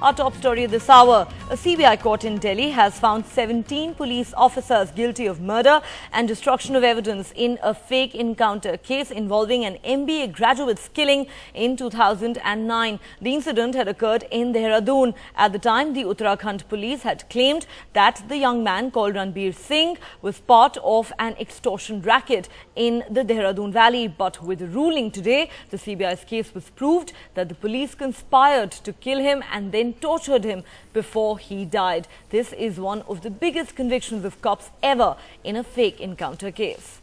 Our top story this hour. A CBI court in Delhi has found 17 police officers guilty of murder and destruction of evidence in a fake encounter case involving an MBA graduate's killing in 2009. The incident had occurred in Dehradun. At the time, the Uttarakhand police had claimed that the young man called Ranbir Singh was part of an extortion racket in the Dehradun Valley. But with the ruling today, the CBI's case was proved that the police conspired to kill him and then tortured him before he died. This is one of the biggest convictions of cops ever in a fake encounter case.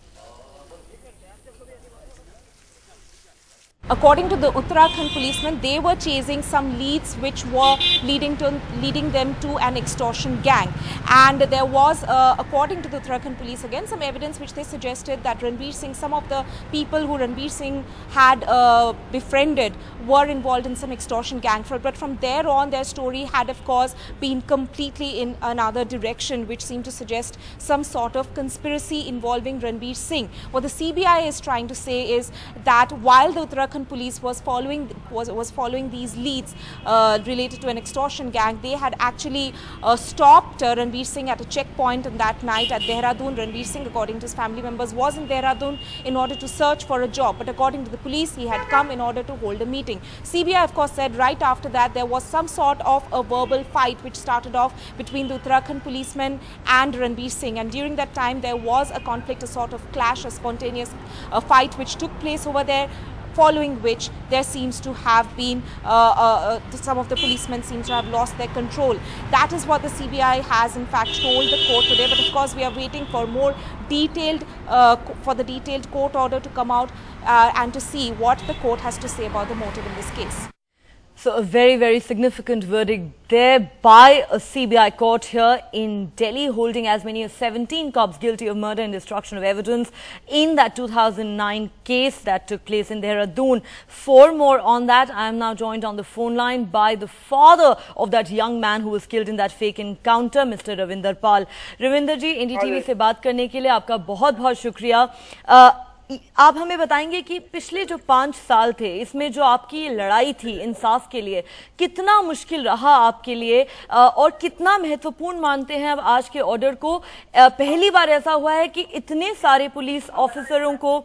According to the Uttarakhand policemen, they were chasing some leads which were leading them to an extortion gang. And there was, according to the Uttarakhand police, again some evidence which they suggested that Ranbir Singh, some of the people who Ranbir Singh had befriended were involved in some extortion gang. But from there on, their story had, of course, been completely in another direction, which seemed to suggest some sort of conspiracy involving Ranbir Singh. What the CBI is trying to say is that while the Uttarakhand police was following these leads related to an extortion gang, they had actually stopped Ranbir Singh at a checkpoint on that night at Dehradun. Ranbir Singh, according to his family members, was in Dehradun in order to search for a job, but according to the police, he had come in order to hold a meeting. CBI, of course, said right after that there was some sort of a verbal fight which started off between the Uttarakhand policemen and Ranbir Singh, and during that time there was a conflict, a sort of clash, a spontaneous fight which took place over there, following which there seems to have been, some of the policemen seem to have lost their control. That is what the CBI has in fact told the court today, but of course we are waiting for more detailed, for the detailed court order to come out and to see what the court has to say about the motive in this case. So a very, very significant verdict there by a CBI court here in Delhi, holding as many as 17 cops guilty of murder and destruction of evidence in that 2009 case that took place in Dehradun. For more on that, I am now joined on the phone line by the father of that young man who was killed in that fake encounter, Mr. Ravinder Pal. Ravinder ji, NDTV से बात करने के लिए आपका बहुत-बहुत शुक्रिया। आप हमें बताएंगे कि पिछले जो 5 साल थे, इसमें जो आपकी लड़ाई थी इंसाफ के लिए, कितना मुश्किल रहा आपके लिए और कितना महत्वपूर्ण मानते हैं अब आज के ऑर्डर को? पहली बार ऐसा हुआ है कि इतने सारे पुलिस ऑफिसरों को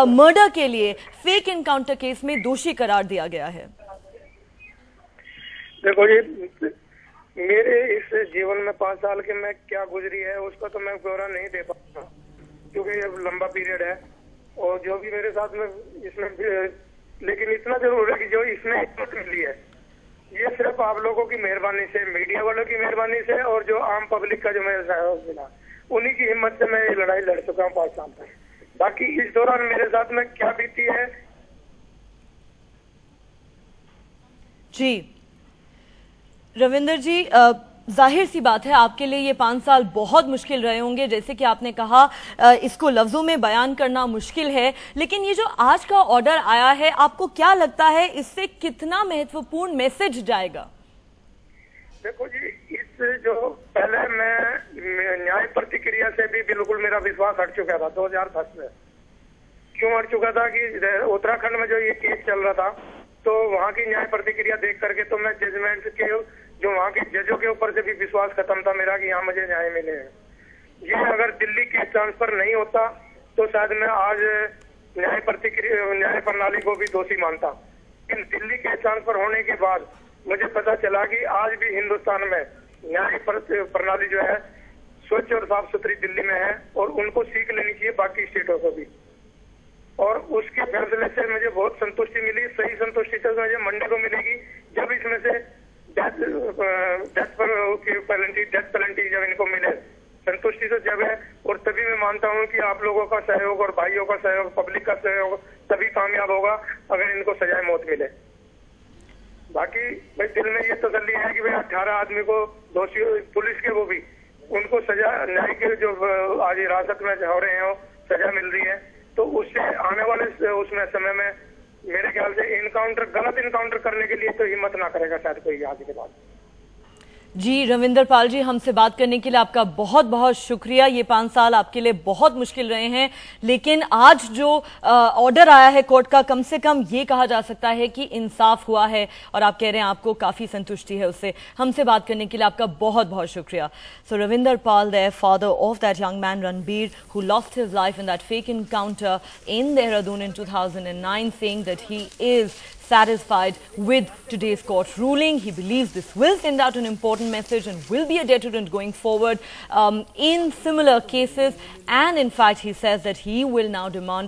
मर्डर के लिए फेक एनकाउंटर केस में दोषी करार दिया गया है। देखो जी, मेरे इस जीवन में 5 साल के में क्या गुजरी है उसका तो मैं ब्यौरा नहीं दे पाता, क्योंकि ये लंबा पीरियड है और जो भी मेरे साथ में इसमें, लेकिन इतना जरूर है कि जो इसमें हिम्मत मिली है ये सिर्फ आप लोगों की मेहरबानी से, मीडिया वालों की मेहरबानी से और जो आम पब्लिक का जो मेरे सहयोग मिला, उन्हीं की हिम्मत से मैं ये लड़ाई लड़ चुका हूँ 5 साल तक। बाकी इस दौरान मेरे साथ में क्या बीती है जी रविंदर जी, जाहिर सी बात है आपके लिए ये 5 साल बहुत मुश्किल रहे होंगे, जैसे कि आपने कहा इसको लफ्जों में बयान करना मुश्किल है, लेकिन ये जो आज का ऑर्डर आया है, आपको क्या लगता है इससे कितना महत्वपूर्ण मैसेज जाएगा? देखो जी, इस जो पहले मैं न्याय प्रतिक्रिया से भी बिल्कुल मेरा विश्वास हट चुका था 2010 में। क्यों हट चुका था कि उत्तराखंड में जो ये केस चल रहा था, तो वहाँ की न्याय प्रतिक्रिया देख करके तो मैं जजमेंट के जो वहाँ के जजों के ऊपर से भी विश्वास खत्म था मेरा कि यहाँ मुझे न्याय मिले। ये अगर दिल्ली केस ट्रांसफर नहीं होता तो शायद मैं आज न्याय प्रणाली को भी दोषी मानता। इन दिल्ली केस ट्रांसफर होने के बाद मुझे पता चला कि आज भी हिंदुस्तान में न्याय प्रणाली जो है स्वच्छ और साफ सुथरी दिल्ली में है और उनको सीख लेनी चाहिए बाकी स्टेटों को भी। और उसके फैसले से मुझे बहुत संतुष्टि मिली। सही संतुष्टि तो मुझे मंडे को मिलेगी जब इसमें से डेथ पेनल्टी जब इनको मिले। संतुष्टि तो जब है, और तभी मैं मानता हूँ कि आप लोगों का सहयोग और भाइयों का सहयोग, पब्लिक का सहयोग तभी कामयाब होगा अगर इनको सजाए मौत मिले। बाकी भाई दिल में ये तसल्ली है कि भाई 18 आदमी को दोषी, पुलिस के वो भी, उनको सजा न्याय के जो आज हिरासत में हो रहे हैं सजा मिल रही है, तो उससे आने वाले उसमें समय में मेरे ख्याल से गलत इनकाउंटर करने के लिए तो हिम्मत ना करेगा शायद कोई आज के बाद। जी रविंदर पाल जी, हमसे बात करने के लिए आपका बहुत बहुत शुक्रिया। ये 5 साल आपके लिए बहुत मुश्किल रहे हैं, लेकिन आज जो ऑर्डर आया है कोर्ट का, कम से कम ये कहा जा सकता है कि इंसाफ हुआ है और आप कह रहे हैं आपको काफी संतुष्टि है उससे। हमसे बात करने के लिए आपका बहुत बहुत शुक्रिया। So Ravinder Pal, the father of that young man Ranbir who lost his life in that fake encounter in Dehradun in 2009, saying that he is satisfied with today's court ruling. He believes this will send out an important message and will be a deterrent going forward in similar cases. And in fact, he says that he will now demand